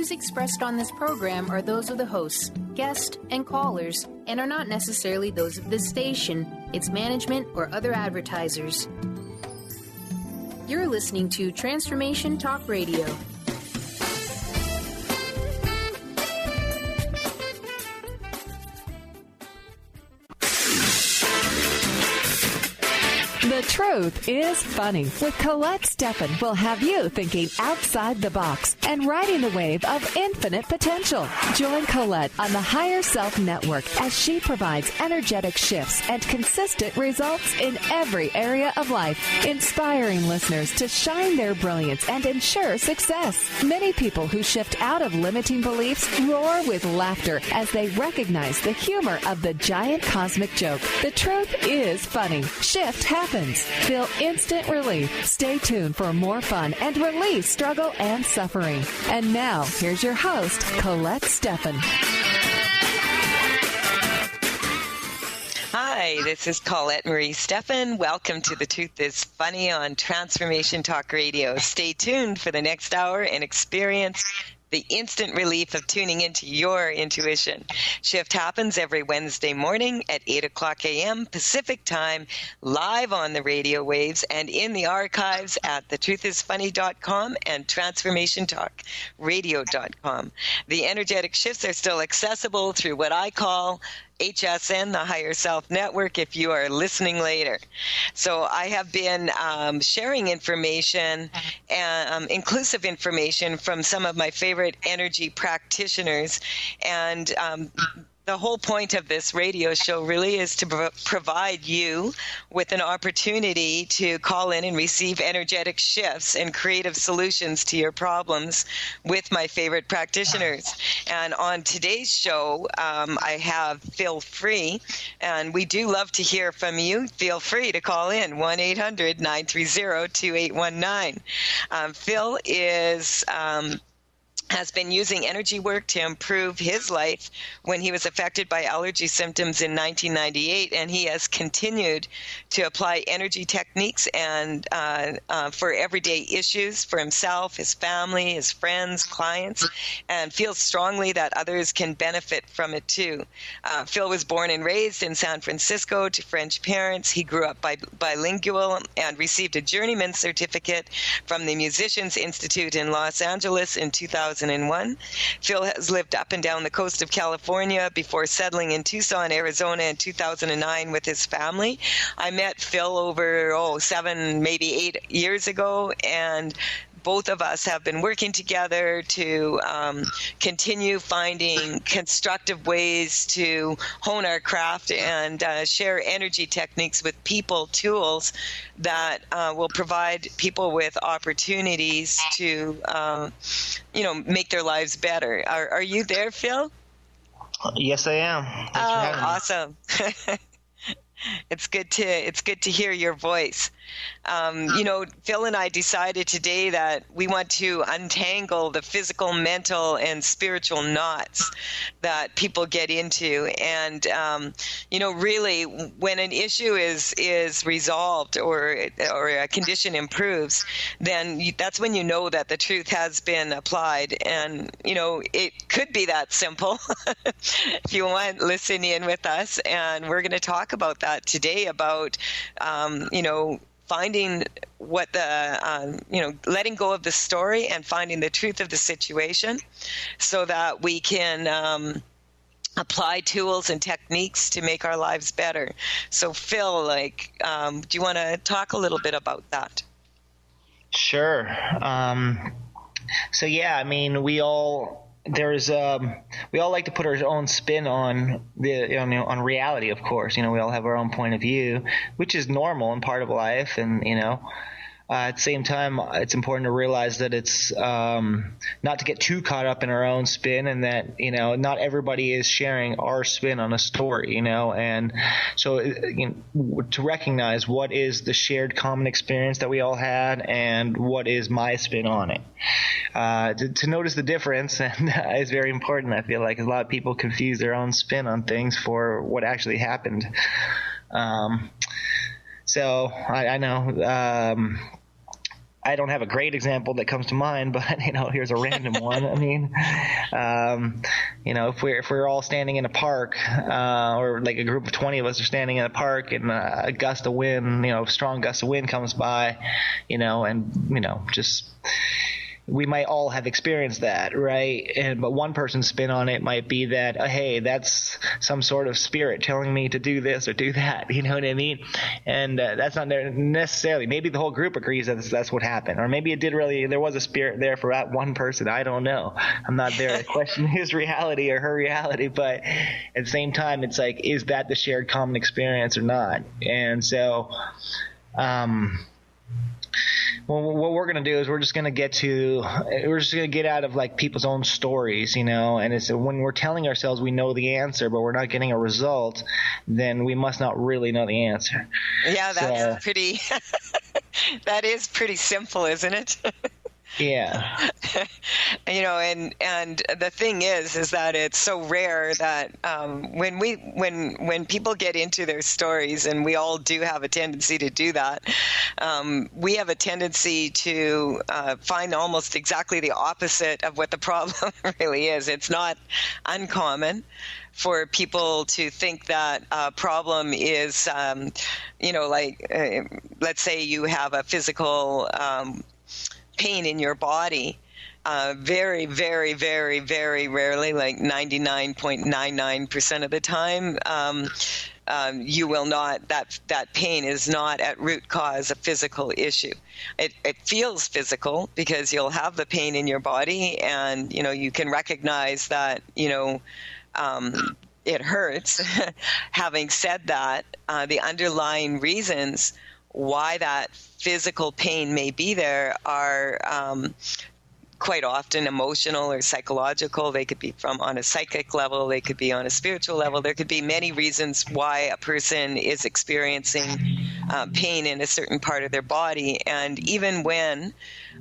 views expressed on this program are those of the hosts, guests, and callers, and are not necessarily those of this station, its management, or other advertisers. You're listening to Transformation Talk Radio. The Truth is Funny with Colette Stefan will have you thinking outside the box and riding the wave of infinite potential. Join Colette on the Higher Self Network as she provides energetic shifts and consistent results in every area of life, inspiring listeners to shine their brilliance and ensure success. Many people who shift out of limiting beliefs roar with laughter as they recognize the humor of the giant cosmic joke. The truth is funny. Shift happens. Feel instant relief. Stay tuned for more fun and release struggle and suffering. And now, here's your host, Colette Stefan. Hi, this is Colette Marie Stefan. Welcome to The Truth is Funny on Transformation Talk Radio. Stay tuned for the next hour and experience the instant relief of tuning into your intuition. Shift happens every Wednesday morning at 8 o'clock a.m. Pacific Time, live on the radio waves and in the archives at thetruthisfunny.com and transformationtalkradio.com. The energetic shifts are still accessible through what I call HSN, the Higher Self Network, if you are listening later. So I have been sharing information, inclusive information from some of my favorite energy practitioners. And the whole point of this radio show really is to provide you with an opportunity to call in and receive energetic shifts and creative solutions to your problems with my favorite practitioners. And on today's show, I have Phil Free, and we do love to hear from you. Feel free to call in, 1-800-930-2819. Phil has been using energy work to improve his life when he was affected by allergy symptoms in 1998, and he has continued to apply energy techniques and for everyday issues for himself, his family, his friends, clients, and feels strongly that others can benefit from it too. Phil was born and raised in San Francisco to French parents. He grew up bilingual and received a journeyman certificate from the Musicians Institute in Los Angeles in 2001. Phil has lived up and down the coast of California before settling in Tucson, Arizona in 2009 with his family. I met Phil over 7, maybe 8 years ago, and both of us have been working together to continue finding constructive ways to hone our craft and share energy techniques with people, tools that will provide people with opportunities to, make their lives better. Are you there, Phil? Yes, I am. Thanks for having me. Awesome. It's good to hear your voice. Phil and I decided today that we want to untangle the physical, mental, and spiritual knots that people get into. And, really, when an issue is resolved or a condition improves, then that's when you know that the truth has been applied. And, it could be that simple. If you want, listen in with us. And we're going to talk about that today, about, finding what letting go of the story and finding the truth of the situation so that we can apply tools and techniques to make our lives better. So Phil, do you want to talk a little bit about that? Sure. We all like to put our own spin on on reality, of course. We all have our own point of view, which is normal and part of life. And, at the same time, it's important to realize that it's not to get too caught up in our own spin, and that, not everybody is sharing our spin on a story, and so to recognize what is the shared common experience that we all had and what is my spin on it. To notice the difference is very important. I feel like a lot of people confuse their own spin on things for what actually happened. So I know I don't have a great example that comes to mind, but here's a random one. I mean, if we're all standing in a park, or like a group of 20 of us are standing in a park, and a gust of wind, a strong gust of wind comes by, just. We might all have experienced that, right? But one person's spin on it might be that, hey, that's some sort of spirit telling me to do this or do that. You know what I mean? And that's not necessarily. Maybe the whole group agrees that that's what happened, or maybe there was a spirit there for that one person. I don't know. I'm not there to question his reality or her reality, but at the same time, it's like, is that the shared common experience or not? And so, well, what we're going to do is we're just going to get out of like people's own stories, and it's when we're telling ourselves we know the answer, but we're not getting a result, then we must not really know the answer. Yeah, that's pretty, that is pretty simple, isn't it? Yeah. And the thing is that it's so rare that when people get into their stories, and we all do have a tendency to do that, we have a tendency to find almost exactly the opposite of what the problem really is. It's not uncommon for people to think that a problem is, let's say you have a physical pain in your body. Very, very, very, very rarely, like 99.99% of the time, you will not, that pain is not at root cause a physical issue. It feels physical because you'll have the pain in your body, and, you can recognize that, it hurts. Having said that, the underlying reasons why that physical pain may be there are quite often emotional or psychological. They could be on a psychic level. They could be on a spiritual level. There could be many reasons why a person is experiencing pain in a certain part of their body. And even when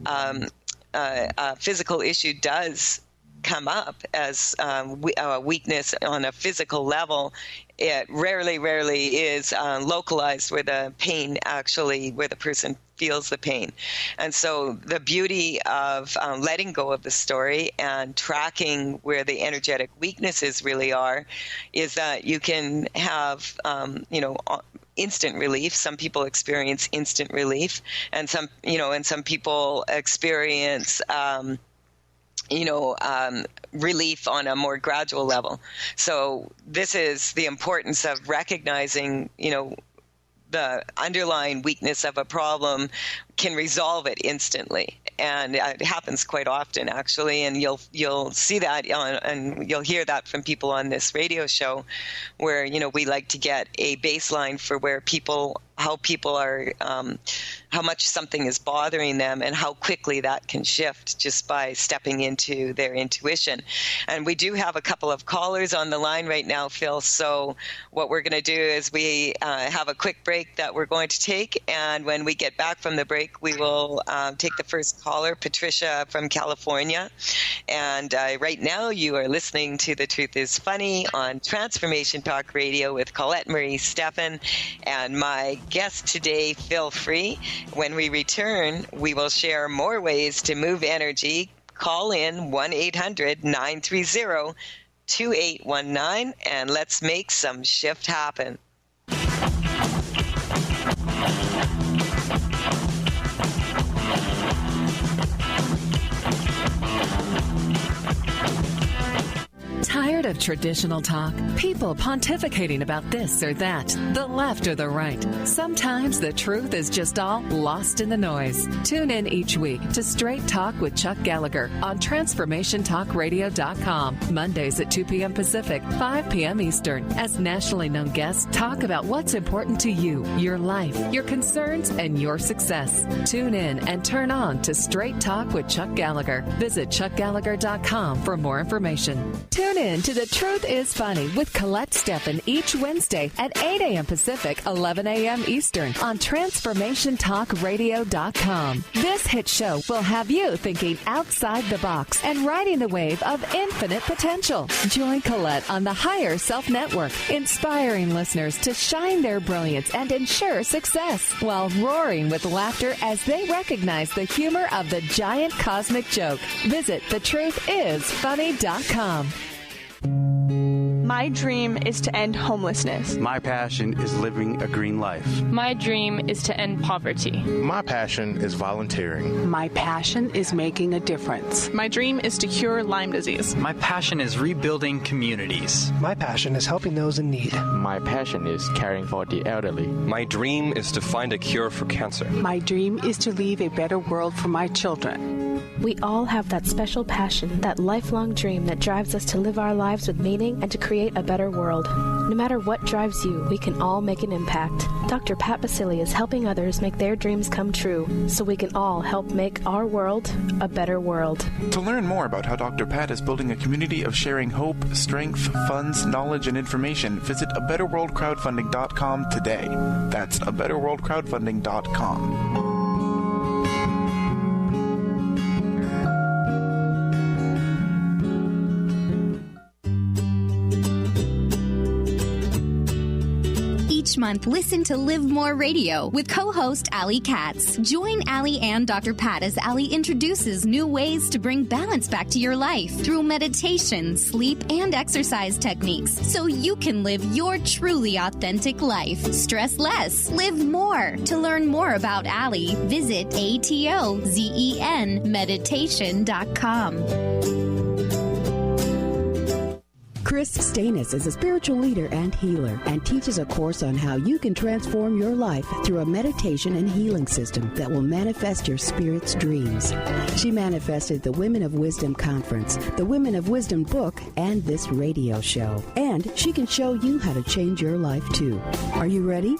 a physical issue does come up as a weakness on a physical level, it rarely is localized where the person feels the pain. And so the beauty of letting go of the story and tracking where the energetic weaknesses really are is that you can have, instant relief. Some people experience instant relief, and some people experience relief on a more gradual level. So this is the importance of recognizing, the underlying weakness of a problem can resolve it instantly. And it happens quite often, actually. And you'll see that and you'll hear that from people on this radio show, where, we like to get a baseline for how people are, how much something is bothering them, and how quickly that can shift just by stepping into their intuition. And we do have a couple of callers on the line right now, Phil. So what we're going to do is we have a quick break that we're going to take. And when we get back from the break, we will take the first caller, Patricia from California. And right now you are listening to The Truth is Funny on Transformation Talk Radio with Colette Marie Stefan and my guest today, Phil Free. When we return, we will share more ways to move energy. Call in 1-800-930-2819 and let's make some shift happen. Tired of traditional talk? People pontificating about this or that, the left or the right. Sometimes the truth is just all lost in the noise. Tune in each week to Straight Talk with Chuck Gallagher on TransformationTalkRadio.com. Mondays at 2 p.m. Pacific, 5 p.m. Eastern, as nationally known guests talk about what's important to you, your life, your concerns, and your success. Tune in and turn on to Straight Talk with Chuck Gallagher. Visit ChuckGallagher.com for more information. Tune in to the The Truth is Funny with Colette Stefan each Wednesday at 8 a.m. Pacific, 11 a.m. Eastern on TransformationTalkRadio.com. This hit show will have you thinking outside the box and riding the wave of infinite potential. Join Colette on the Higher Self Network, inspiring listeners to shine their brilliance and ensure success while roaring with laughter as they recognize the humor of the giant cosmic joke. Visit thetruthисfunny.com. My dream is to end homelessness. My passion is living a green life. My dream is to end poverty. My passion is volunteering. My passion is making a difference. My dream is to cure Lyme disease. My passion is rebuilding communities. My passion is helping those in need. My passion is caring for the elderly. My dream is to find a cure for cancer. My dream is to leave a better world for my children. We all have that special passion, that lifelong dream that drives us to live our lives with meaning and to create a better world. No matter what drives you, we can all make an impact. Dr. Pat Basili is helping others make their dreams come true, so we can all help make our world a better world. To learn more about how Dr. Pat is building a community of sharing hope, strength, funds, knowledge, and information, visit abetterworldcrowdfunding.com today. That's abetterworldcrowdfunding.com. Each month, listen to Live More Radio with co-host Allie Katz. Join Allie and Dr. Pat as Allie introduces new ways to bring balance back to your life through meditation, sleep, and exercise techniques so you can live your truly authentic life. Stress less, live more. To learn more about Allie, visit atozenmeditation.com. Chris Stanis is a spiritual leader and healer and teaches a course on how you can transform your life through a meditation and healing system that will manifest your spirit's dreams. She manifested the Women of Wisdom Conference, the Women of Wisdom book, and this radio show. And she can show you how to change your life too. Are you ready?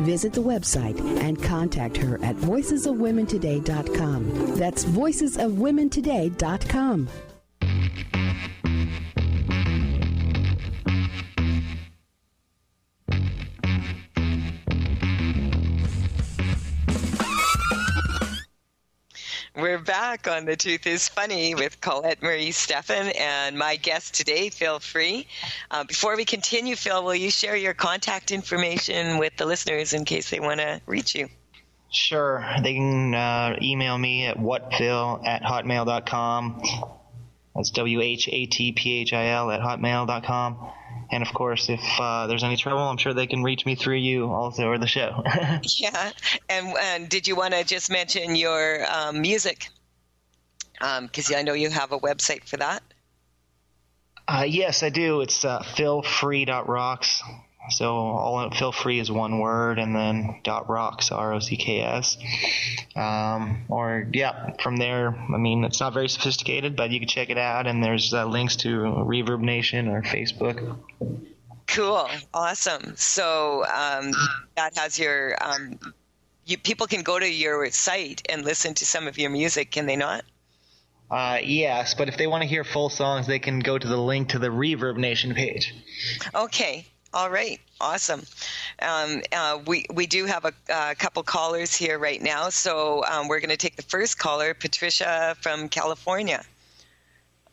Visit the website and contact her at voicesofwomentoday.com. That's voicesofwomentoday.com. We're back on The Truth is Funny with Colette Marie Stefan and my guest today, Phil Free. Before we continue, Phil, will you share your contact information with the listeners in case they want to reach you? Sure. They can email me at whatphil@hotmail.com. That's WHATPHIL at hotmail.com. And, of course, if there's any trouble, I'm sure they can reach me through you also or the show. Yeah. And did you want to just mention your music? Because I know you have a website for that. Yes, I do. It's philfree.rocks. So all Phil Free is one word, and then .rocks, ROCKS. From there, I mean, it's not very sophisticated, but you can check it out, and there's links to Reverb Nation or Facebook. Cool. Awesome. So that has your people can go to your site and listen to some of your music, can they not? Yes, but if they want to hear full songs, they can go to the link to the Reverb Nation page. Okay. All right. Awesome. We do have a couple callers here right now, so we're going to take the first caller, Patricia from California.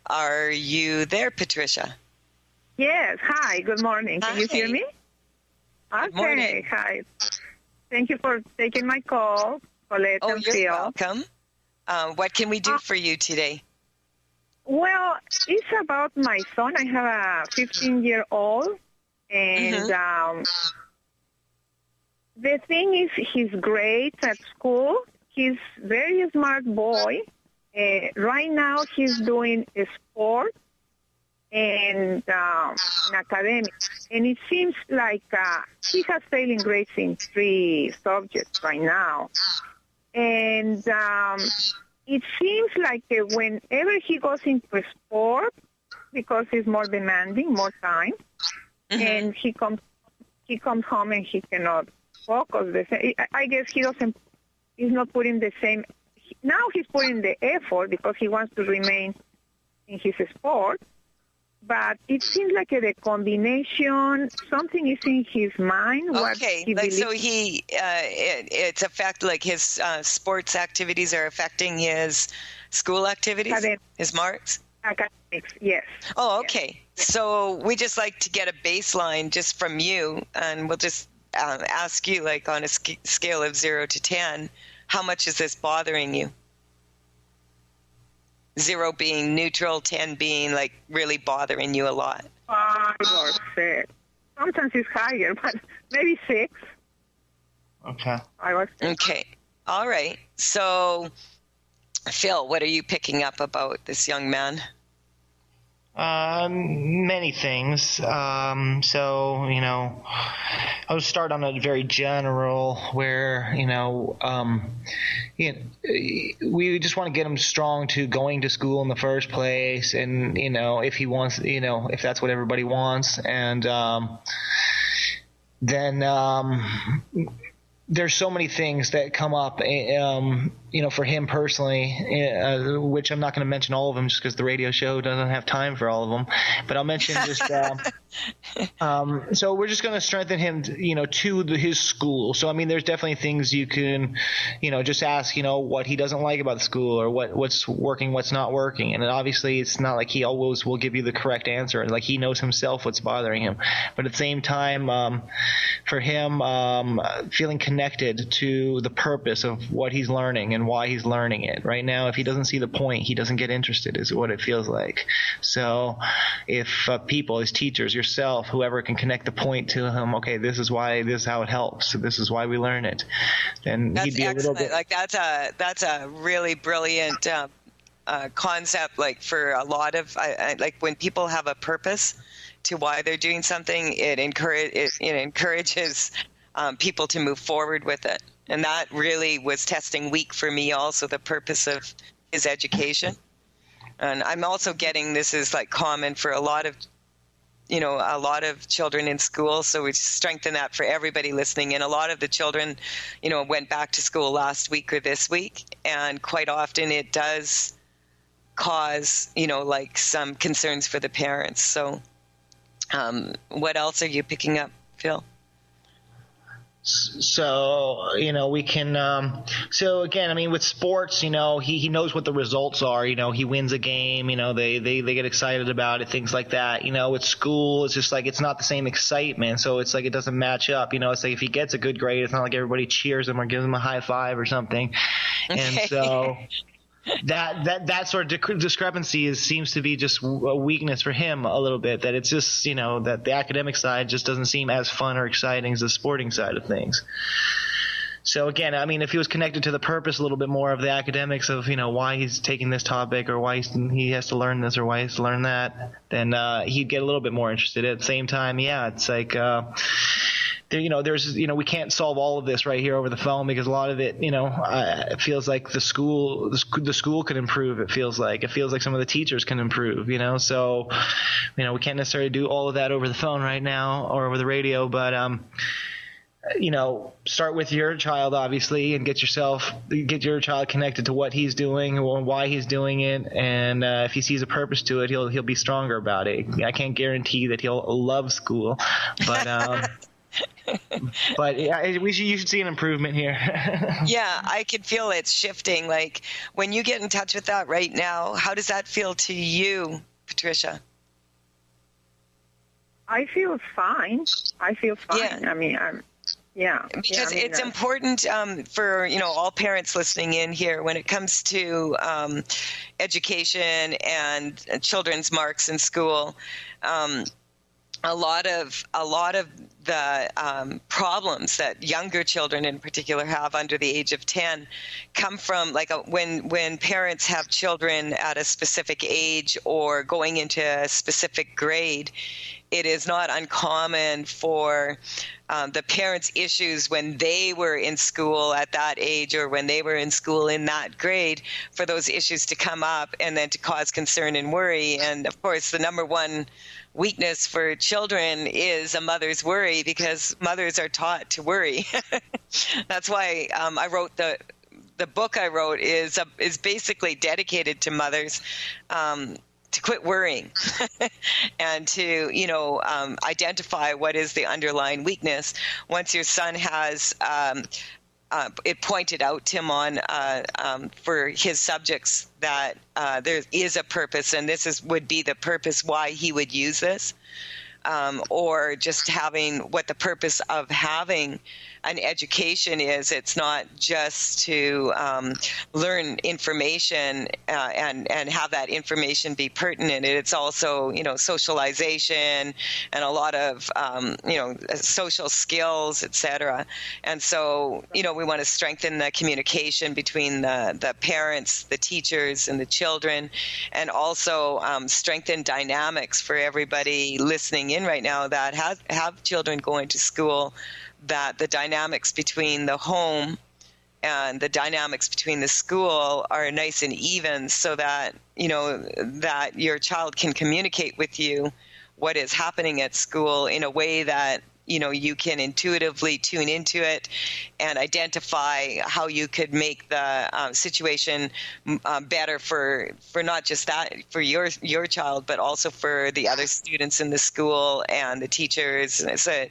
Are you there, Patricia? Yes. Hi. Good morning. Can you hear me? Good morning. Hi. Thank you for taking my call, Colette and Phil. You're welcome. What can we do for you today? Well, it's about my son. I have a 15-year-old. And the thing is, he's great at school. He's a very smart boy. Right now, he's doing a sport and academics. And it seems like he has failing grades in 3 subjects right now. And it seems like whenever he goes into a sport, because he's more demanding, more time, and he comes home and he cannot focus. I guess he's not putting the same. Now he's putting the effort because he wants to remain in his sport. but it seems like the combination, something is in his mind. Okay, so it's affect like his sports activities are affecting his school activities, his marks? Academics, yes. Oh, okay. Yes. So we just like to get a baseline just from you, and we'll just ask you, like on a scale of 0 to 10, how much is this bothering you? 0 being neutral, 10 being like really bothering you a lot. 5 or 6. Sometimes it's higher, but maybe 6. Okay. Okay. All right. So, Phil, what are you picking up about this young man? Many things. So, you know, I'll start on a very general where, we just want to get him strong to going to school in the first place. And, if he wants, if that's what everybody wants. And then there's so many things that come up, for him personally, which I'm not going to mention all of them just because the radio show doesn't have time for all of them. But I'll mention just so we're just going to strengthen him, to his school. So, I mean, there's definitely things you can, just ask, what he doesn't like about the school or what's working, what's not working. And obviously it's not like he always will give you the correct answer. Like he knows himself what's bothering him. But at the same time, for him, feeling connected to the purpose of what he's learning and why he's learning it. Right now, if he doesn't see the point, he doesn't get interested, is what it feels like. So if people, his teachers, yourself, whoever can connect the point to him, okay, this is how it helps. This is why we learn it. Then he'd be excellent. A little bit. Like that's a really brilliant concept. Like for a lot of like when people have a purpose to why they're doing something, it encourages people to move forward with it. And that really was testing week for me also, the purpose of his education. And I'm also getting this is like common for a lot of children in school. So we strengthen that for everybody listening. And a lot of the children, went back to school last week or this week. And quite often it does cause, like some concerns for the parents. So what else are you picking up, Phil? So, we can, so again, I mean, with sports, he knows what the results are, he wins a game, they get excited about it, things like that. With school, it's just like, it's not the same excitement. So it's like, it doesn't match up, it's like if he gets a good grade, it's not like everybody cheers him or gives him a high five or something. Okay. And so that sort of discrepancy seems to be just a weakness for him a little bit, that it's just, that the academic side just doesn't seem as fun or exciting as the sporting side of things. So again, I mean, if he was connected to the purpose a little bit more of the academics of, why he's taking this topic or why he has to learn this or why he has to learn that, then he'd get a little bit more interested. At the same time, it's like we can't solve all of this right here over the phone because a lot of it, it feels like the school could improve. It feels like some of the teachers can improve, so, we can't necessarily do all of that over the phone right now or over the radio, but, start with your child, obviously, and get your child connected to what he's doing and why he's doing it. And if he sees a purpose to it, he'll be stronger about it. I can't guarantee that he'll love school, but, but yeah, you should see an improvement here. Yeah, I can feel it's shifting. Like when you get in touch with that right now, how does that feel to you, Patricia? I feel fine. Yeah. I mean, because it's important for all parents listening in here when it comes to education and children's marks in school. A lot of the problems that younger children in particular have under the age of 10 come from when parents have children at a specific age or going into a specific grade. It is not uncommon for the parents' issues when they were in school at that age or when they were in school in that grade for those issues to come up and then to cause concern and worry. And of course, the number one weakness for children is a mother's worry because mothers are taught to worry. That's why I wrote the book I wrote is basically dedicated to mothers. quit worrying and to, identify what is the underlying weakness. Once your son has it pointed out to him on for his subjects that there is a purpose, and this would be the purpose why he would use this, or just having what the purpose of having an education is. It's not just to learn information and have that information be pertinent. It's also, socialization and a lot of, social skills, etc. And so, we want to strengthen the communication between the parents, the teachers, and the children, and also strengthen dynamics for everybody listening in right now that have children going to school, that the dynamics between the home and the dynamics between the school are nice and even, so that, that your child can communicate with you what is happening at school in a way that, you can intuitively tune into it and identify how you could make the situation better for not just that, for your child, but also for the other students in the school and the teachers. So,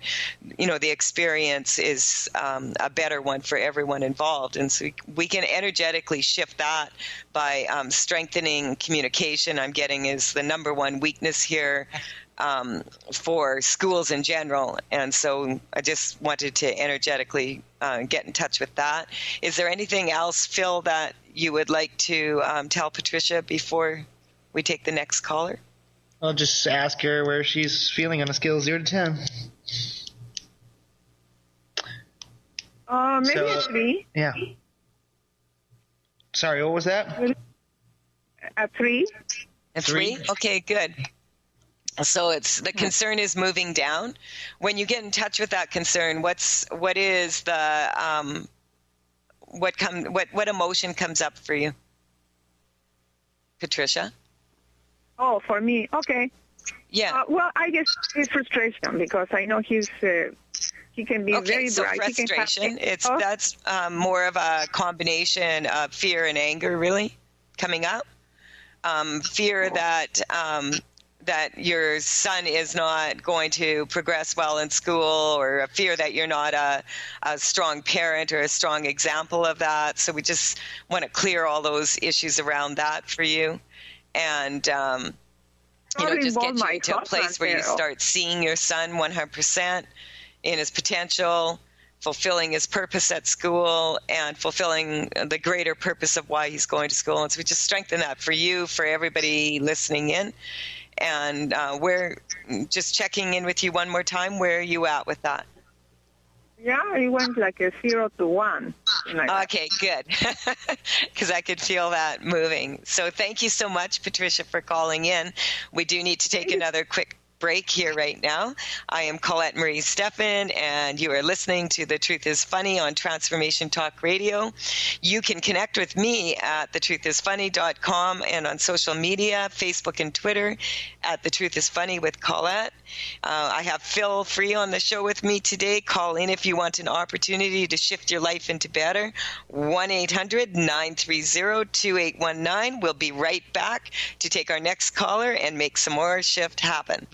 the experience is a better one for everyone involved. And so we can energetically shift that by strengthening communication. I'm getting is the number one weakness here for schools in general. And so I just wanted to energetically get in touch with that. Is there anything else, Phil, that you would like to tell Patricia before we take the next caller? I'll just ask her where she's feeling on a scale of 0 to 10. Maybe a 3. Yeah. Sorry, what was that? A 3. A 3? Okay, good. So the concern is moving down. When you get in touch with that concern, what is the what emotion comes up for you, Patricia? Oh, for me, okay. Yeah. Well, I guess it's frustration, because I know he can be very so bright. Frustration. That's more of a combination of fear and anger, really, coming up. Fear that your son is not going to progress well in school, or a fear that you're not a strong parent or a strong example of that. So we just want to clear all those issues around that for you. And, just get you to a place where you start seeing your son 100% in his potential, fulfilling his purpose at school, and fulfilling the greater purpose of why he's going to school. And so we just strengthen that for you, for everybody listening in. And we're just checking in with you one more time. Where are you at with that? Yeah, it went like a 0 to 1. Okay, good. Because I could feel that moving. So thank you so much, Patricia, for calling in. We do need to take another quick break here right now. I am Colette Marie Stefan, and you are listening to The Truth is Funny on Transformation Talk Radio. You can connect with me at thetruthisfunny.com and on social media, Facebook and Twitter, at The Truth is Funny with Colette. I have Phil Free on the show with me today. Call in if you want an opportunity to shift your life into better. 1-800-930-2819. We'll be right back to take our next caller and make some more shift happen.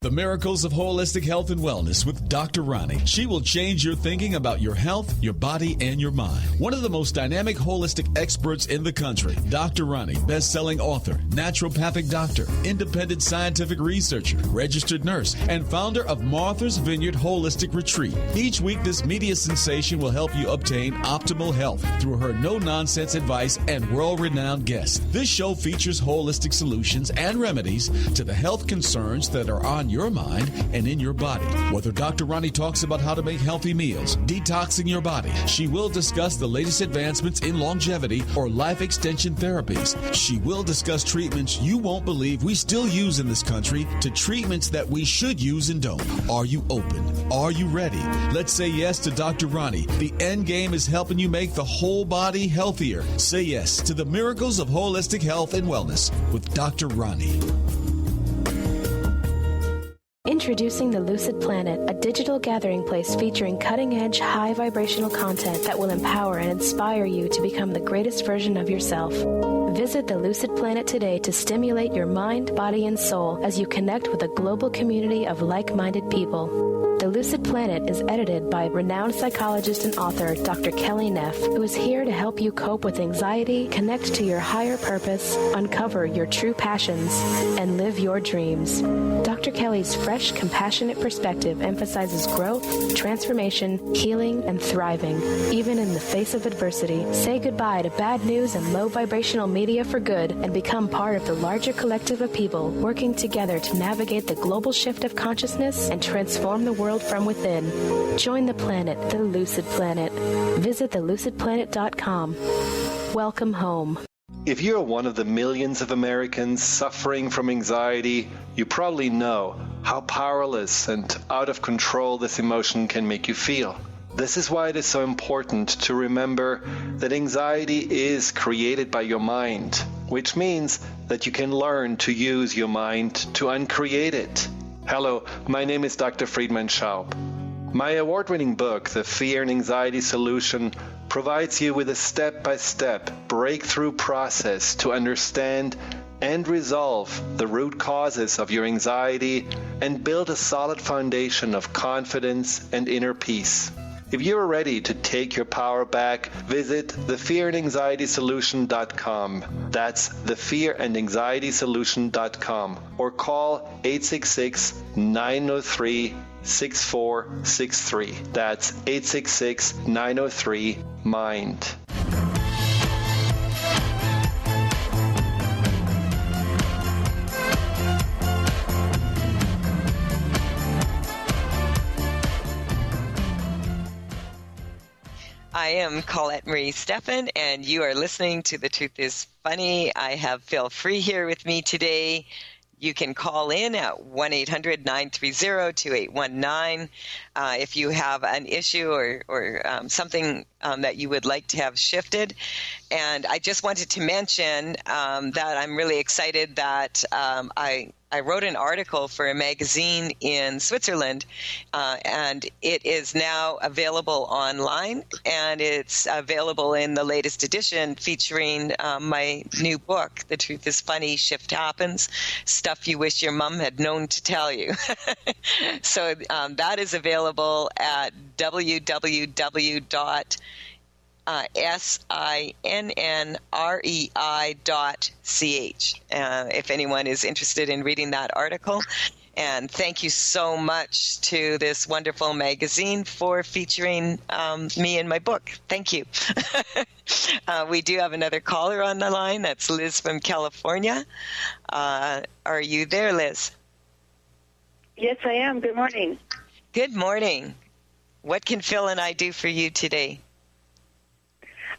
The Miracles of Holistic Health and Wellness with Dr. Ronnie. She will change your thinking about your health, your body, and your mind. One of the most dynamic holistic experts in the country, Dr. Ronnie, best-selling author, naturopathic doctor, independent scientific researcher, registered nurse, and founder of Martha's Vineyard Holistic Retreat. Each week, this media sensation will help you obtain optimal health through her no-nonsense advice and world-renowned guests. This show features holistic solutions and remedies to the health concerns that are on your mind and in your body. Whether Dr. Ronnie talks about how to make healthy meals, detoxing your body, she will discuss the latest advancements in longevity or life extension therapies. She will discuss treatments you won't believe we still use in this country to treatments that we should use and don't. Are you open? Are you ready? Let's say yes to Dr. Ronnie. The end game is helping you make the whole body healthier. Say yes to the Miracles of Holistic Health and Wellness with Dr. Ronnie. Introducing the Lucid Planet, a digital gathering place featuring cutting-edge, high vibrational content that will empower and inspire you to become the greatest version of yourself. Visit the Lucid Planet today to stimulate your mind, body, and soul as you connect with a global community of like-minded people. The Lucid Planet is edited by renowned psychologist and author Dr. Kelly Neff, who is here to help you cope with anxiety, connect to your higher purpose, uncover your true passions, and live your dreams. Dr. Kelly's fresh, compassionate perspective emphasizes growth, transformation, healing, and thriving, even in the face of adversity. Say goodbye to bad news and low vibrational media for good and become part of the larger collective of people working together to navigate the global shift of consciousness and transform the world from within. Join the planet, the Lucid Planet. Visit thelucidplanet.com. Welcome home. If you're one of the millions of Americans suffering from anxiety, you probably know how powerless and out of control this emotion can make you feel. This is why it is so important to remember that anxiety is created by your mind, which means that you can learn to use your mind to uncreate it. Hello, my name is Dr. Friedman Schaub. My award-winning book, The Fear and Anxiety Solution, provides you with a step-by-step breakthrough process to understand and resolve the root causes of your anxiety and build a solid foundation of confidence and inner peace. If you are ready to take your power back, visit thefearandanxietysolution.com. That's thefearandanxietysolution.com or call 866-903-6463. That's 866-903-MIND. I am Colette Marie Stefan, and you are listening to The Truth is Funny. I have Phil Free here with me today. You can call in at 1-800-930-2819 if you have an issue or something that you would like to have shifted. And I just wanted to mention that I'm really excited that I wrote an article for a magazine in Switzerland, and it is now available online, and it's available in the latest edition featuring my new book, The Truth is Funny, Shift Happens, Stuff You Wish Your Mom Had Known to Tell You. So that is available at sinnrei.ch if anyone is interested in reading that article. And thank you so much to this wonderful magazine for featuring me in my book. Thank you. We do have another caller on the line. That's Liz from California. Are you there, Liz? Yes, I am. Good morning. Good morning. What can Phil and I do for you today?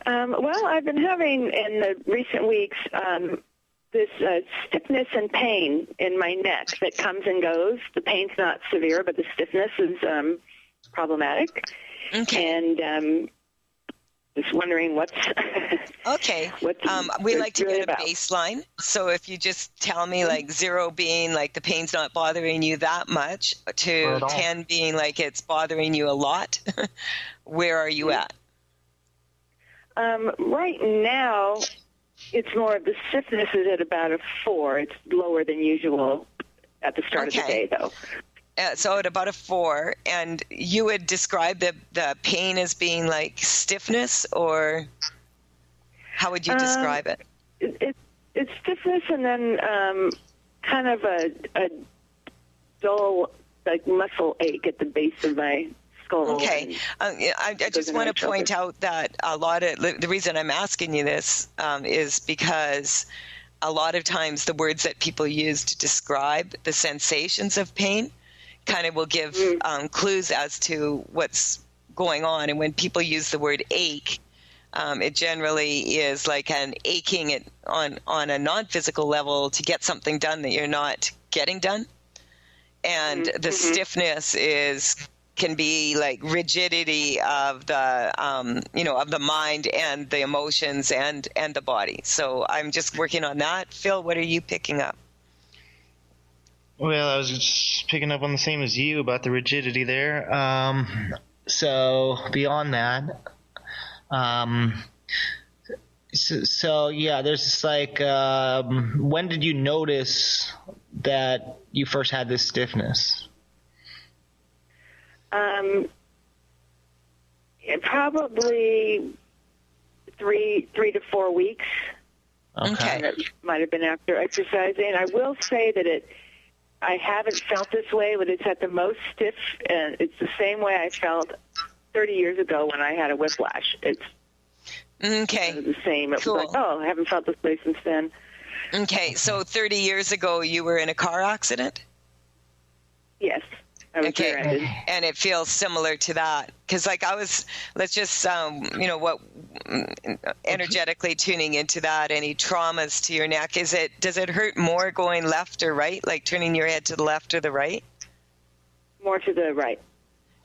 Well, I've been having in the recent weeks this stiffness and pain in my neck that comes and goes. The pain's not severe, but the stiffness is problematic. Okay. And just wondering what's okay. We like to get a baseline. So if you just tell me, like 0 being like the pain's not bothering you that much, to 10 being like it's bothering you a lot, where are you at? Right now, it's more of the stiffness is at about a 4. It's lower than usual at the start of the day, though. So at about a 4, and you would describe the pain as being like stiffness, or how would you describe it? It's stiffness, and then kind of a dull, like muscle ache at the base of my skull. Okay, I just want to point out that a lot of the reason I'm asking you this is because a lot of times the words that people use to describe the sensations of pain kind of will give clues as to what's going on. And when people use the word ache, it generally is like an aching on a non-physical level to get something done that you're not getting done. And the stiffness can be like rigidity of the of the mind and the emotions and the body. So I'm just working on that. Phil, what are you picking up? Well, I was just picking up on the same as you about the rigidity there. So beyond that, so yeah, there's this like, when did you notice that you first had this stiffness? Probably 3 to 4 weeks. Okay. That might have been after exercising. I will say that I haven't felt this way, but it's at the most stiff, and it's the same way I felt 30 years ago when I had a whiplash. It's okay. The same. It cool. was like, I haven't felt this way since then. Okay, so 30 years ago you were in a car accident? Yes. I was rear-ended. And it feels similar to that. Because, like, let's just, energetically tuning into that, any traumas to your neck, does it hurt more going left or right, like turning your head to the left or the right? More to the right.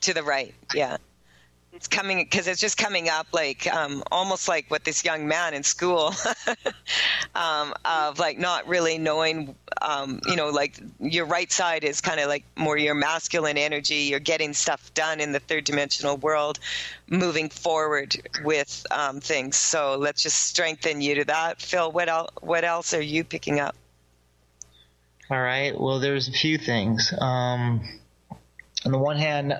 To the right, yeah. It's coming, because it's just coming up like almost like what this young man in school of like not really knowing, like your right side is kind of like more your masculine energy. You're getting stuff done in the third dimensional world, moving forward with things. So let's just strengthen you to that. Phil, what else are you picking up? All right. Well, there's a few things. On the one hand,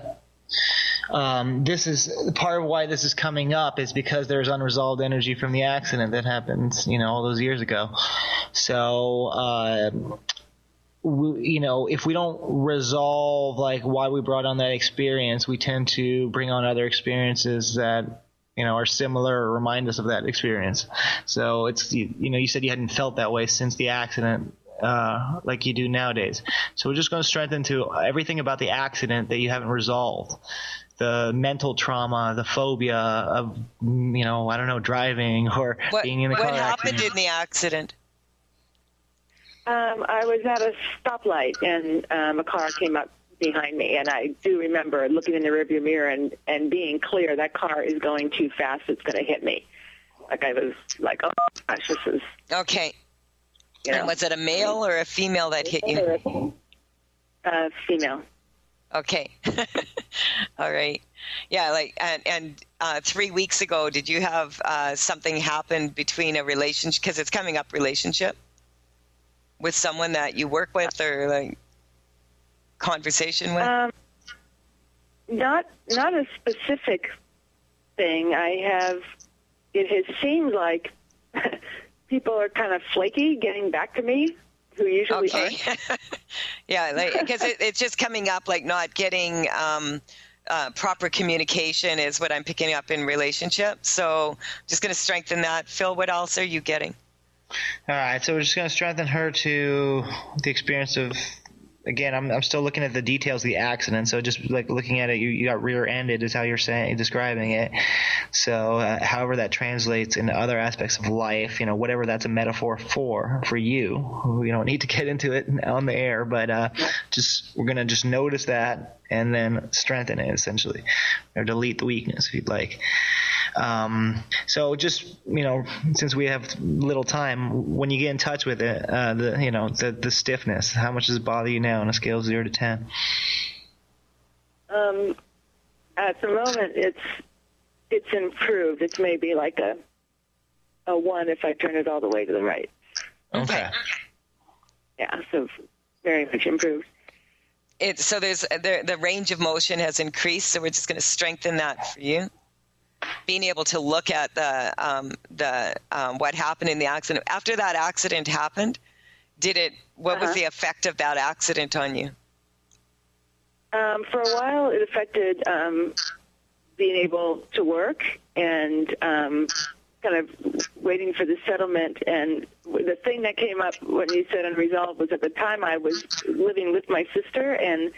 this is part of why this is coming up is because there's unresolved energy from the accident that happened, all those years ago. So, if we don't resolve like why we brought on that experience, we tend to bring on other experiences that, are similar or remind us of that experience. So it's, you said you hadn't felt that way since the accident. Like you do nowadays. So we're just going to strengthen to everything about the accident that you haven't resolved. The mental trauma, the phobia of, driving or being in the car accident. What happened in the accident? I was at a stoplight and a car came up behind me, and I do remember looking in the rearview mirror and being clear that car is going too fast, it's going to hit me. Like I was like, oh gosh, this is... Okay. And was it a male or a female that hit you? Female. Okay. All right. Yeah, and 3 weeks ago, did you have something happen between a relationship, because it's coming up, relationship with someone that you work with or like conversation with? Not a specific thing. It has seemed like people are kind of flaky getting back to me, who usually aren't. Yeah, because it's just coming up like not getting proper communication is what I'm picking up in relationships. So just going to strengthen that. Phil, what else are you getting? All right, so we're just going to strengthen her to the experience of, again, I'm still looking at the details of the accident, so just like looking at it, you got rear-ended is how you're describing it. So however that translates into other aspects of life, whatever that's a metaphor for you. We don't need to get into it on the air, but we're going to just notice that and then strengthen it essentially, or delete the weakness if you'd like. So just, since we have little time, when you get in touch with it, the stiffness, how much does it bother you now on a scale of 0 to 10? At the moment, it's improved. It's maybe like a 1 if I turn it all the way to the right. Okay. Yeah, so very much improved. So there's the range of motion has increased, so we're just going to strengthen that for you. Being able to look at what happened in the accident. After that accident happened, what was the effect of that accident on you? For a while, it affected being able to work and kind of waiting for the settlement. And the thing that came up when you said unresolved was at the time I was living with my sister, and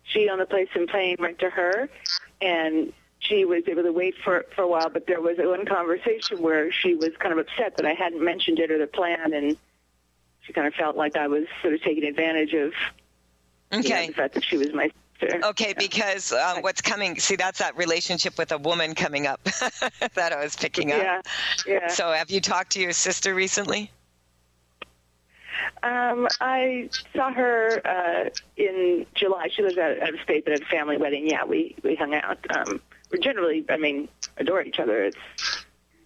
she on the place in Plain went to her, and she was able to wait for a while, but there was one conversation where she was kind of upset that I hadn't mentioned it or the plan, and she kind of felt like I was sort of taking advantage of the fact that she was my sister. Okay, because what's coming, see, that's that relationship with a woman coming up that I was picking up. Yeah. So have you talked to your sister recently? I saw her in July. She lives out of state, but at a family wedding. Yeah, we hung out. We generally, adore each other. It's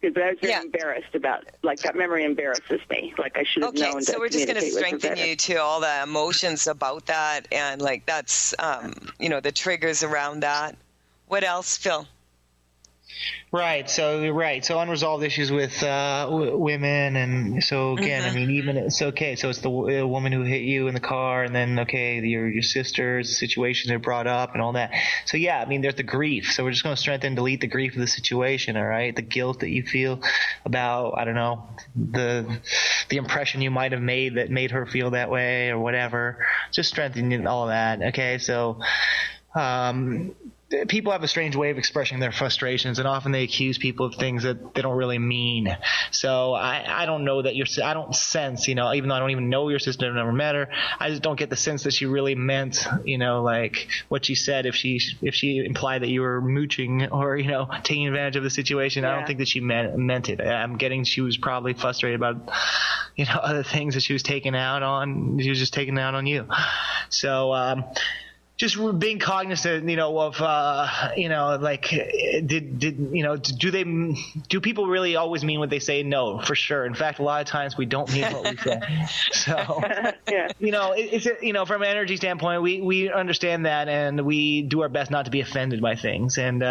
good, but I was very embarrassed about, that memory embarrasses me. I should have known. So we're just going to strengthen you to all the emotions about that, and that's, the triggers around that. What else, Phil? Right. So unresolved issues with women, and so again, even it's okay. So it's the woman who hit you in the car, and then your sister's situations are brought up and all that. So there's the grief. So we're just going to strengthen and delete the grief of the situation. All right, the guilt that you feel about the impression you might have made that made her feel that way or whatever. Just strengthening all of that. Okay, so. People have a strange way of expressing their frustrations, and often they accuse people of things that they don't really mean. So I don't know that I don't sense, even though I don't even know your sister, I've never met her, I just don't get the sense that she really meant, what she said. If she implied that you were mooching or, taking advantage of the situation, I don't think that she meant it. I'm getting she was probably frustrated about, other things that she was taking out on. She was just taking out on you. So, just being cognizant, of, do people really always mean what they say? No, for sure. In fact, a lot of times we don't mean what we say. So, it's from an energy standpoint, we understand that, and we do our best not to be offended by things, and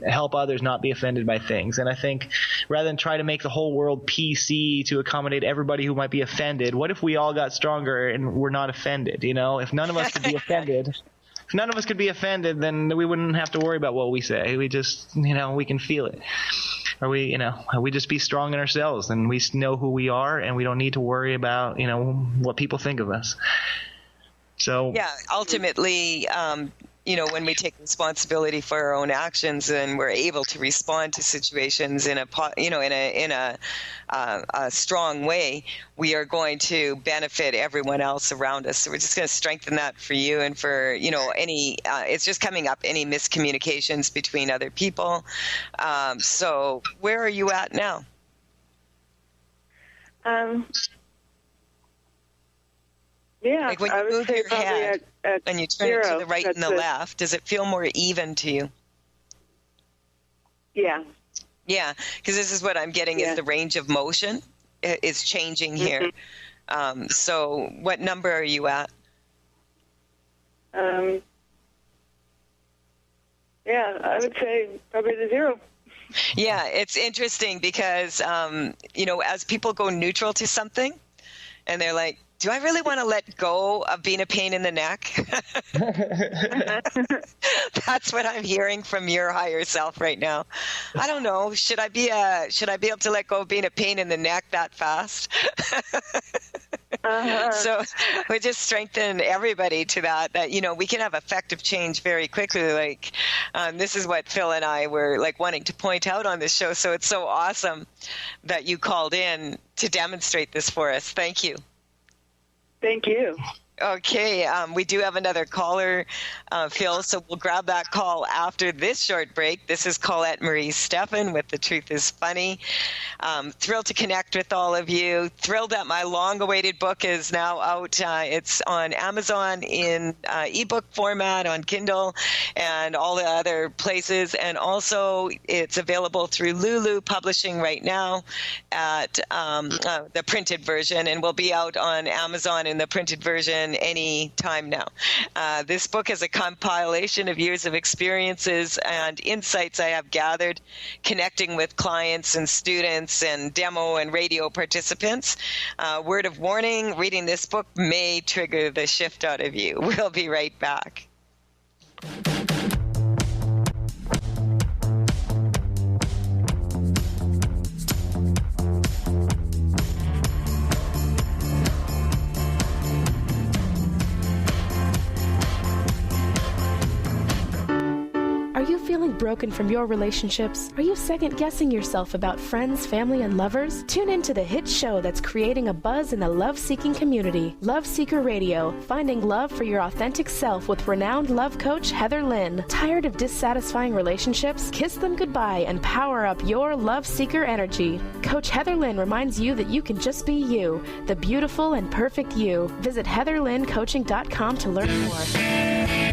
help others not be offended by things. And I think rather than try to make the whole world PC to accommodate everybody who might be offended, what if we all got stronger and we're not offended? If none of us could be offended. If none of us could be offended, then we wouldn't have to worry about what we say. We just, we can feel it. Or we just be strong in ourselves, and we know who we are, and we don't need to worry about, what people think of us. So ultimately, when we take responsibility for our own actions and we're able to respond to situations in a strong way, we are going to benefit everyone else around us. So we're just going to strengthen that for you and for, it's just coming up, any miscommunications between other people. So where are you at now? When you move your head and you turn it to the right and the left, does it feel more even to you? Yeah. Yeah, because this is what I'm getting is the range of motion is changing here. So what number are you at? I would say probably the 0. Yeah, it's interesting because, as people go neutral to something and they're like, do I really want to let go of being a pain in the neck? That's what I'm hearing from your higher self right now. I don't know. Should I be able to let go of being a pain in the neck that fast? So we just strengthen everybody to that, we can have effective change very quickly. This is what Phil and I were wanting to point out on this show. So it's so awesome that you called in to demonstrate this for us. Thank you. Thank you. Okay, we do have another caller, Phil, so we'll grab that call after this short break. This is Colette Marie Stefan with The Truth is Funny. Thrilled to connect with all of you. Thrilled that my long-awaited book is now out. It's on Amazon in ebook format, on Kindle, and all the other places. And also, it's available through Lulu Publishing right now at the printed version, and will be out on Amazon in the printed version any time now. This book is a compilation of years of experiences and insights I have gathered connecting with clients and students and demo and radio participants. Word of warning, reading this book may trigger the shift out of you. We'll be right back. Are you feeling broken from your relationships? Are you second-guessing yourself about friends, family, and lovers? Tune into the hit show that's creating a buzz in the love-seeking community. Love Seeker Radio, finding love for your authentic self with renowned love coach Heather Lynn. Tired of dissatisfying relationships? Kiss them goodbye and power up your love seeker energy. Coach Heather Lynn reminds you that you can just be you, the beautiful and perfect you. Visit heatherlynncoaching.com to learn more.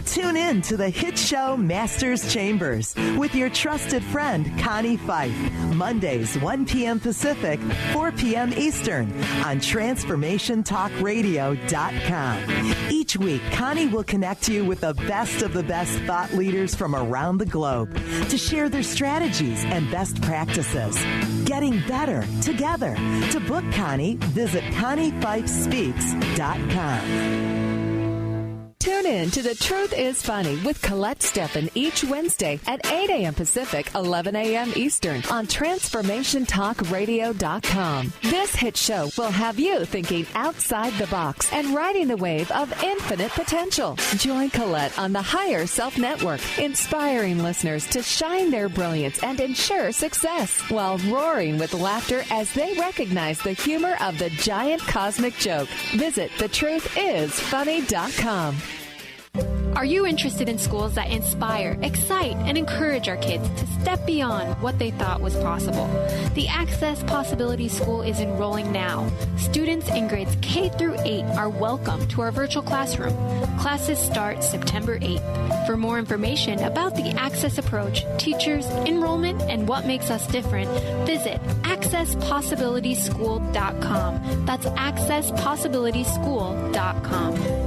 Tune in to the hit show Masters Chambers with your trusted friend Connie Fife. Mondays, 1 p.m. Pacific, 4 p.m. Eastern on TransformationTalkRadio.com. Each week, Connie will connect you with the best of the best thought leaders from around the globe to share their strategies and best practices. Getting better together. To book Connie, visit ConnieFifeSpeaks.com. Tune in to The Truth is Funny with Colette Stefan each Wednesday at 8 a.m. Pacific, 11 a.m. Eastern on TransformationTalkRadio.com. This hit show will have you thinking outside the box and riding the wave of infinite potential. Join Colette on the Higher Self Network, inspiring listeners to shine their brilliance and ensure success while roaring with laughter as they recognize the humor of the giant cosmic joke. Visit thetruthisfunny.com. Are you interested in schools that inspire, excite, and encourage our kids to step beyond what they thought was possible? The Access Possibility School is enrolling now. Students in grades K through 8 are welcome to our virtual classroom. Classes start September 8th. For more information about the Access approach, teachers, enrollment, and what makes us different, visit accesspossibilityschool.com. That's accesspossibilityschool.com.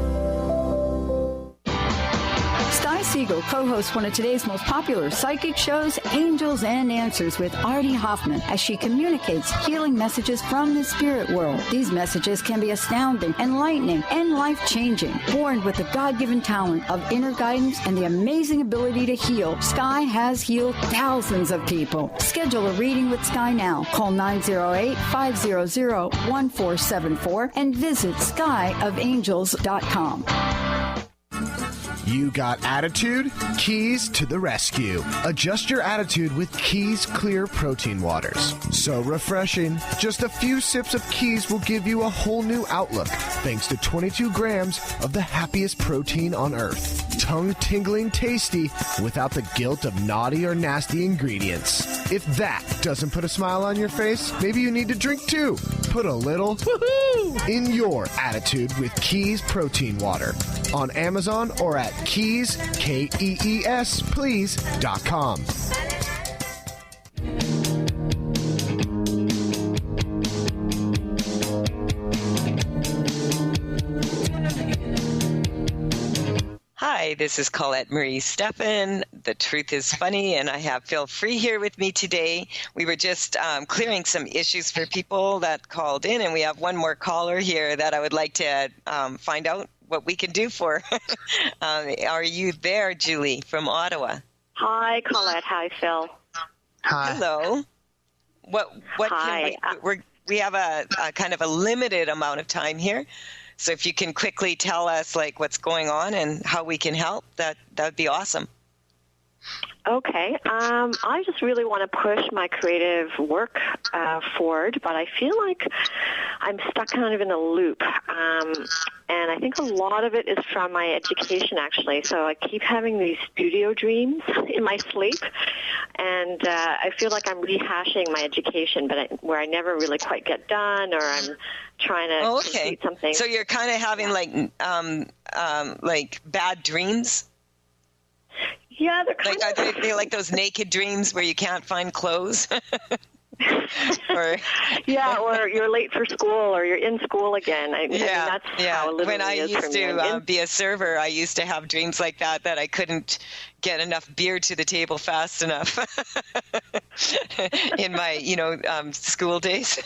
Sky Siegel co-hosts one of today's most popular psychic shows, Angels and Answers, with Artie Hoffman, as she communicates healing messages from the spirit world. These messages can be astounding, enlightening, and life-changing. Born with the God-given talent of inner guidance and the amazing ability to heal, Sky has healed thousands of people. Schedule a reading with Sky now. Call 908-500-1474 and visit skyofangels.com. You got attitude? Keys to the rescue. Adjust your attitude with Keys Clear Protein Waters. So refreshing. Just a few sips of Keys will give you a whole new outlook thanks to 22 grams of the happiest protein on earth. Tongue-tingling tasty without the guilt of naughty or nasty ingredients. If that doesn't put a smile on your face, maybe you need to drink too. Put a little woohoo in your attitude with Keys Protein Water. On Amazon or at Keys, Kees, please.com. Hi, this is Colette Marie Stefan. The Truth is Funny, and I have Phil Free here with me today. We were just clearing some issues for people that called in, and we have one more caller here that I would like to find out what we can do for. Are you there, Julie, from Ottawa? Hi, Colette. Hi, Phil. Hi. Hello. What Hi. we have a kind of a limited amount of time here. So if you can quickly tell us like what's going on and how we can help, that would be awesome. Okay. I just really want to push my creative work forward, but I feel like I'm stuck kind of in a loop. And I think a lot of it is from my education, actually. So I keep having these studio dreams in my sleep, and I feel like I'm rehashing my education, but where I never really quite get done, or I'm trying to complete something. So you're kind of having like bad dreams? Yeah, they're kind of... Are they like those naked dreams where you can't find clothes? or you're late for school, or you're in school again. I mean, that's how it when I is used for me. to be a server, I used to have dreams like that I couldn't get enough beer to the table fast enough in my school days.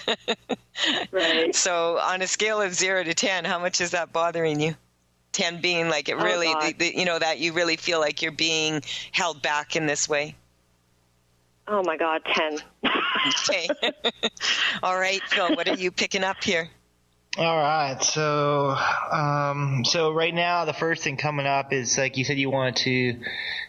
Right. So on a scale of 0 to 10, how much is that bothering you? 10 being like it really, that you really feel like you're being held back in this way. Oh my God, 10. Okay. All right, Phil, what are you picking up here? All right. So right now, the first thing coming up is, like you said, you wanted to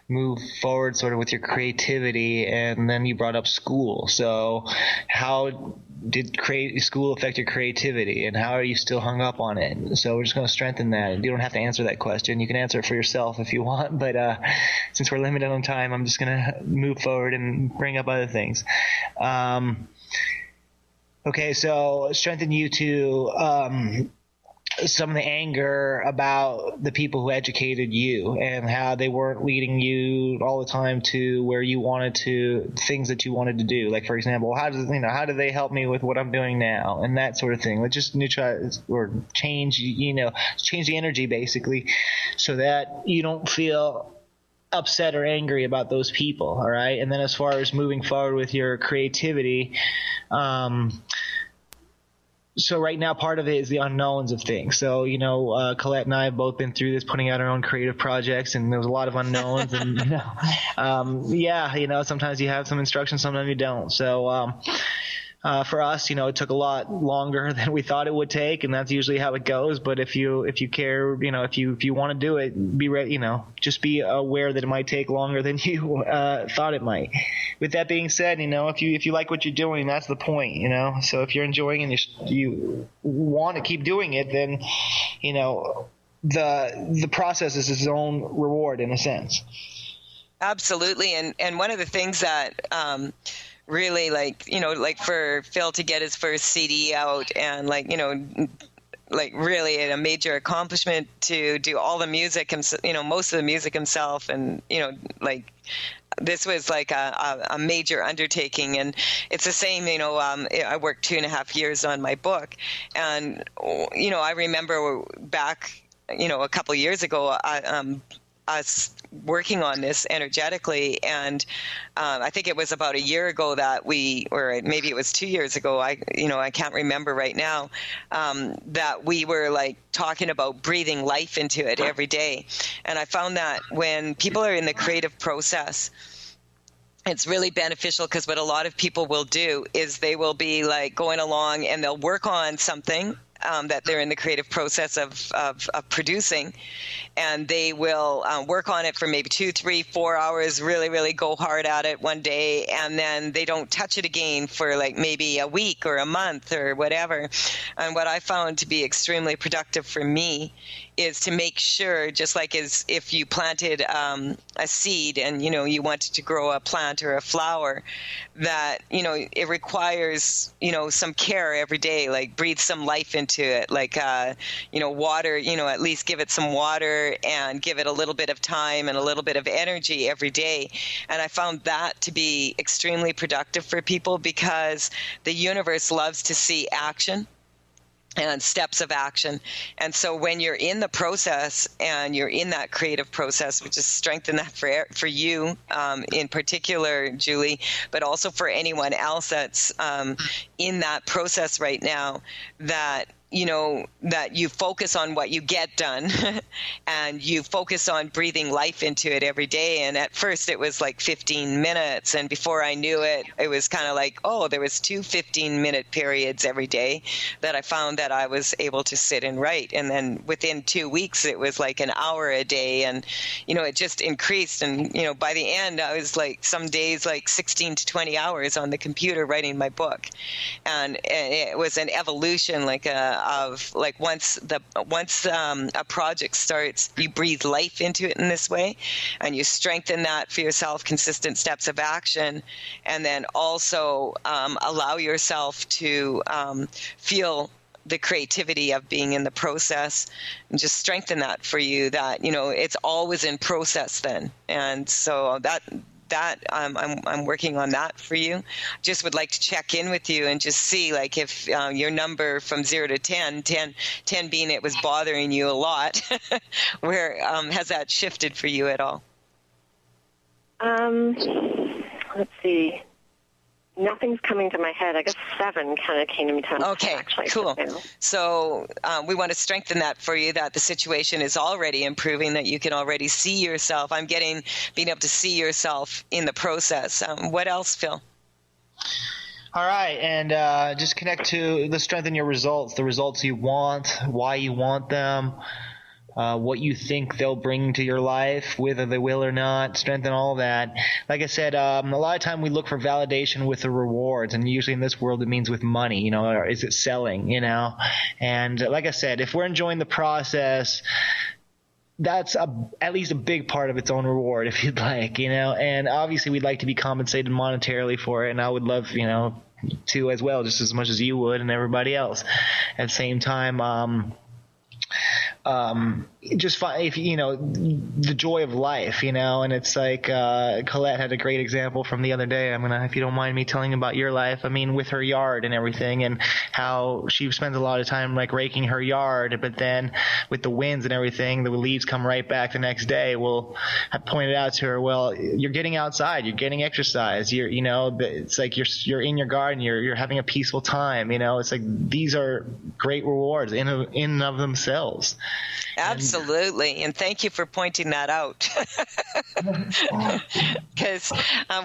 move forward sort of with your creativity, and then you brought up school. So how did school affect your creativity, and how are you still hung up on it? So we're just going to strengthen that. You don't have to answer that question. You can answer it for yourself if you want, but since we're limited on time, I'm just going to move forward and bring up other things. Okay, so strengthen you to some of the anger about the people who educated you and how they weren't leading you all the time to where you wanted to, things that you wanted to do. Like, for example, how do they help me with what I'm doing now, and that sort of thing. Let's just neutralize or change the energy basically, so that you don't feel upset or angry about those people. All right. And then as far as moving forward with your creativity, so right now, part of it is the unknowns of things. So, Colette and I have both been through this, putting out our own creative projects, and there was a lot of unknowns. And, sometimes you have some instructions, sometimes you don't. So, for us, it took a lot longer than we thought it would take, and that's usually how it goes. But if you care, if you want to do it, be ready, just be aware that it might take longer than you thought it might. With that being said, if you like what you're doing, that's the point, So if you're enjoying and you want to keep doing it, then, the process is its own reward in a sense. Absolutely. And one of the things that really, like for Phil to get his first CD out, and really a major accomplishment to do all the music, most of the music himself, and this was like a major undertaking. And it's the same, I worked 2.5 years on my book, and I remember back a couple years ago, us working on this energetically, and I think it was about a year ago that or maybe it was 2 years ago, I can't remember right now, that we were talking about breathing life into it every day. And I found that when people are in the creative process, it's really beneficial, because what a lot of people will do is they will be going along and they'll work on something that they're in the creative process of producing, and they will work on it for maybe 2, 3, 4 hours, really, really go hard at it one day, and then they don't touch it again for maybe a week or a month or whatever. And what I found to be extremely productive for me is to make sure, just like as if you planted a seed and, you wanted to grow a plant or a flower, that, it requires, some care every day, breathe some life into it, water, at least give it some water and give it a little bit of time and a little bit of energy every day. And I found that to be extremely productive for people, because the universe loves to see action and steps of action. And so when you're in the process and you're in that creative process, which is strengthen that for you in particular, Julie, but also for anyone else that's in that process right now, that that you focus on what you get done and you focus on breathing life into it every day. And at first it was 15 minutes. And before I knew it, it was kind of there was 2 15-minute periods every day that I found that I was able to sit and write. And then within 2 weeks, it was an hour a day. And, it just increased. And, by the end, I was some days 16 to 20 hours on the computer writing my book. And it was an evolution, of once a project starts, you breathe life into it in this way, and you strengthen that for yourself, consistent steps of action, and then also allow yourself to feel the creativity of being in the process, and just strengthen that for you, that it's always in process then. And so that I'm working on that for you. Just would like to check in with you and just see if your number from 0 to 10 being it was bothering you a lot, where has that shifted for you at all? Let's see. Nothing's coming to my head. I guess 7 kind of came to me. Okay, actually, cool. So we want to strengthen that for you, that the situation is already improving, that you can already see yourself. I'm being able to see yourself in the process. What else, Phil? All right, and just connect to the strengthen your results, the results you want, why you want them, what you think they'll bring to your life, whether they will or not, strengthen all that. Like I said, a lot of time we look for validation with the rewards, and usually in this world it means with money, or is it selling, And like I said, if we're enjoying the process, that's at least a big part of its own reward, if you'd like, and obviously we'd like to be compensated monetarily for it, and I would love, to as well, just as much as you would and everybody else. At the same time, just if the joy of life, and it's like Colette had a great example from the other day. If you don't mind me telling about your life, with her yard and everything, and how she spends a lot of time like raking her yard, but then with the winds and everything, the leaves come right back the next day. Well, I pointed out to her, well, you're getting outside, you're getting exercise, it's like you're in your garden, you're having a peaceful time, it's like these are great rewards in and of themselves. Absolutely, and thank you for pointing that out, because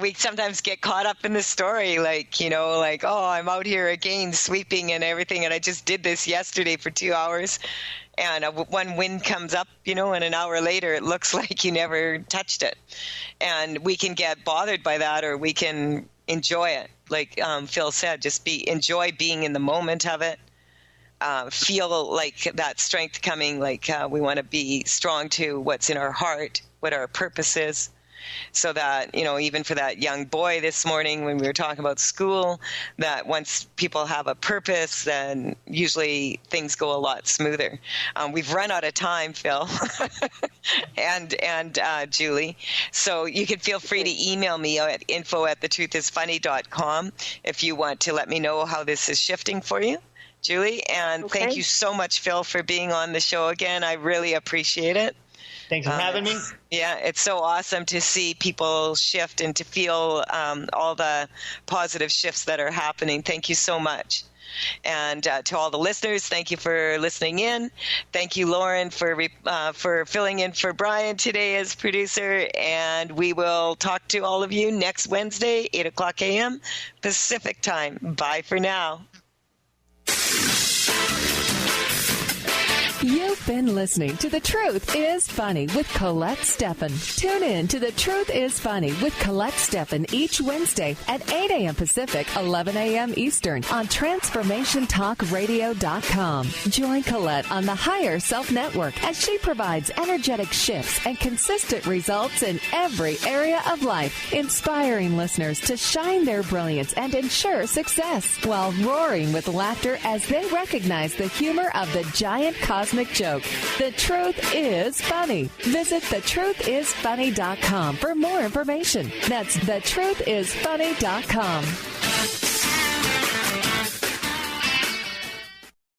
we sometimes get caught up in the story, oh, I'm out here again sweeping and everything, and I just did this yesterday for 2 hours, and one wind comes up, and an hour later it looks like you never touched it, and we can get bothered by that, or we can enjoy it, like Phil said, just enjoy being in the moment of it. Feel like that strength coming, like we want to be strong to what's in our heart, what our purpose is, so that, even for that young boy this morning when we were talking about school, that once people have a purpose, then usually things go a lot smoother. We've run out of time, Phil and Julie, so you can feel free to email me at info@thetruthisfunny.com if you want to let me know how this is shifting for you, Julie, and Thank you so much, Phil, for being on the show again. I really appreciate it. Thanks for having me. Yeah, it's so awesome to see people shift and to feel all the positive shifts that are happening. Thank you so much. And to all the listeners, thank you for listening in. Thank you, Lauren, for filling in for Brian today as producer. And we will talk to all of you next Wednesday, 8 o'clock a.m. Pacific time. Bye for now. You've been listening to The Truth is Funny with Colette Stefan. Tune in to The Truth is Funny with Colette Stefan each Wednesday at 8 a.m. Pacific, 11 a.m. Eastern on TransformationTalkRadio.com. Join Colette on the Higher Self Network as she provides energetic shifts and consistent results in every area of life, inspiring listeners to shine their brilliance and ensure success while roaring with laughter as they recognize the humor of the giant cosmic joke. The Truth is Funny. Visit thetruthisfunny.com for more information. That's thetruthisfunny.com.